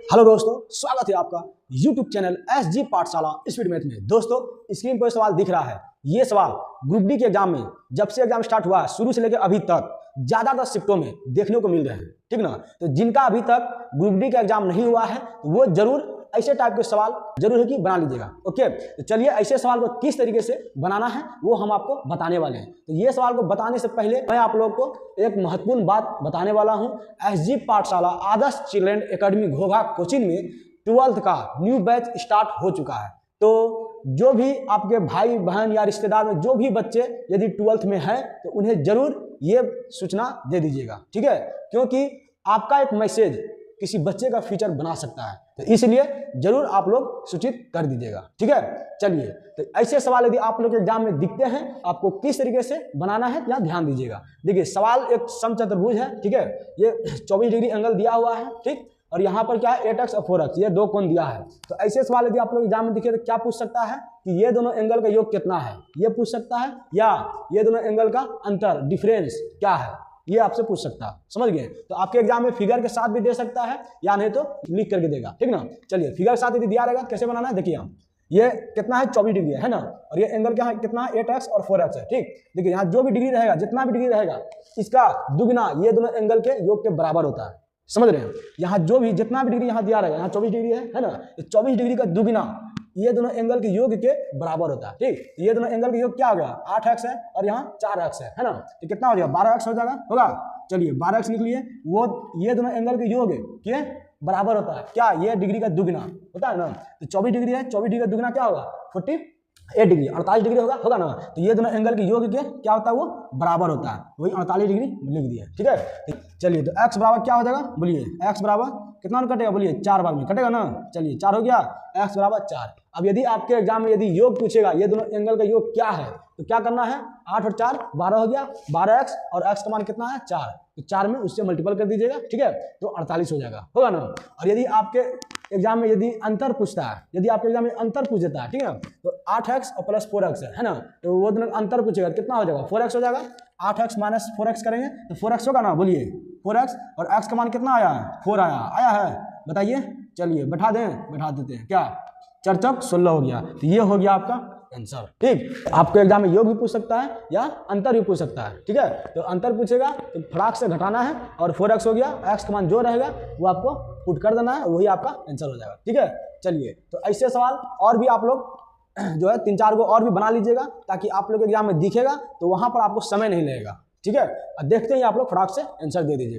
Hello दोस्तों, स्वागत है आपका YouTube चैनल SG पाठशाला स्पीड मैथ में। दोस्तों, स्क्रीन पर सवाल दिख रहा है। ये सवाल ग्रुप डी के एग्जाम में जब से एग्जाम स्टार्ट हुआ है शुरू से लेकर अभी तक ज्यादातर शिफ्टों में देखने को मिल रहे हैं, ठीक ना। तो जिनका अभी तक ग्रुप डी का एग्जाम नहीं हुआ है वो जरूर ऐसे टाइप के सवाल जरूर है कि बना लीजिएगा। ओके, तो चलिए ऐसे सवाल को किस तरीके से बनाना है वो हम आपको बताने वाले हैं। तो ये सवाल को बताने से पहले मैं आप लोगों को एक महत्वपूर्ण बात बताने वाला हूं। SG पाठशाला आदर्श चिल्ड्रन एकेडमी घोघा कोचिंग में 12th का न्यू बैच स्टार्ट हो चुका है। तो जो भी आपके भाई बहन या रिश्तेदार में जो भी बच्चे यदि 12th में है तो उन्हें जरूर ये सूचना दे दीजिएगा, ठीक है। क्योंकि आपका एक मैसेज किसी बच्चे का फ्यूचर बना सकता है, तो इसलिए जरूर आप लोग सूचित कर दीजिएगा, ठीक है। चलिए, तो ऐसे सवाल यदि आप लोग के एग्जाम में दिखते हैं आपको किस तरीके से बनाना है यहाँ ध्यान दीजिएगा। देखिए, सवाल एक समचतुर्भुज है, ठीक है। ये 24 डिग्री एंगल दिया हुआ है, ठीक। और यहाँ पर क्या है 8x और 4x, ये दो कोण दिया है। तो ऐसे सवाल यदि आप लोग एग्जाम में दिखे तो क्या पूछ सकता है कि ये दोनों एंगल का योग कितना है, ये पूछ सकता है, या ये दोनों एंगल का अंतर डिफरेंस क्या है, ये आपसे पूछ सकता है। समझ गए। तो आपके एग्जाम में फिगर के साथ भी दे सकता है या नहीं तो लिख करके देगा, ठीक ना। चलिए, फिगर के साथ यदि दिया रहेगा कैसे बनाना है देखिए। हम ये कितना है 24 डिग्री है ना, और ये एंगल क्या है कितना है 8x और 4x है, ठीक। देखिए, यहाँ जो भी डिग्री रहेगा, जितना भी डिग्री रहेगा इसका दुगना ये दोनों एंगल के योग के बराबर होता है। समझ रहे हैं। यहाँ जो भी जितना भी डिग्री यहाँ दिया रहेगा, यहाँ 24 डिग्री है ना, 24 डिग्री का दुगना ये दोनों एंगल के योग के बराबर होता है, ठीक। ये दोनों एंगल के योग क्या हो गया 8x है और यहाँ 4x है ना। तो कितना हो जाएगा 12x हो जाएगा, होगा। चलिए 12x लिख लिए। वो ये दोनों एंगल के योग के बराबर होता है क्या, ये डिग्री का दुगना होता है ना। तो 24 डिग्री है, 24 डिग्री का दुगना क्या होगा 48 डिग्री, 48 डिग्री होगा ना। तो ये दोनों एंगल के योग के क्या होता है वो बराबर होता है, वही 48 डिग्री लिख दिया, ठीक है। चलिए, तो x बराबर क्या हो जाएगा बोलिए, x बराबर कितना कटेगा बोलिए 4 भाग में कटेगा ना। चलिए 4 हो गया, x बराबर 4। अब यदि आपके एग्जाम में यदि योग पूछेगा ये दोनों एंगल का योग क्या है तो क्या करना है 8 और 4 12 हो गया, 12x और x का मान कितना है 4, तो 4 में उससे मल्टीपल कर दीजिएगा, ठीक है। तो 48 हो जाएगा, होगा ना। और यदि आपके एग्जाम में यदि अंतर पूछता है, यदि आपके एग्जाम में अंतर पूछ देता है, ठीक है, तो 8x और प्लस 4x है ना, तो वो दोनों अंतर पूछेगा कितना हो जाएगा 4x हो जाएगा। 8x माइनस 4x करेंगे तो 4x होगा ना, बोलिए 4x और x का मान कितना आया है 4 आया है, बताइए। चलिए बैठा देते हैं क्या, 4 चौक 16 हो गया। तो ये हो गया आपका आंसर, ठीक। आपको एग्जाम में योग भी पूछ सकता है या अंतर भी पूछ सकता है, ठीक है। तो अंतर पूछेगा तो फटाक से घटाना है और 4x हो गया, x का मान जो रहेगा वो आपको पुट कर देना है, वही आपका आंसर हो जाएगा, ठीक है। चलिए, तो ऐसे सवाल और भी आप लोग जो है 3-4 को और भी बना लीजिएगा ताकि आप लोग एग्जाम में दिखेगा तो वहां पर आपको समय नहीं लगेगा, ठीक है। और देखते ही आप लोग फटाक से आंसर दे दीजिए।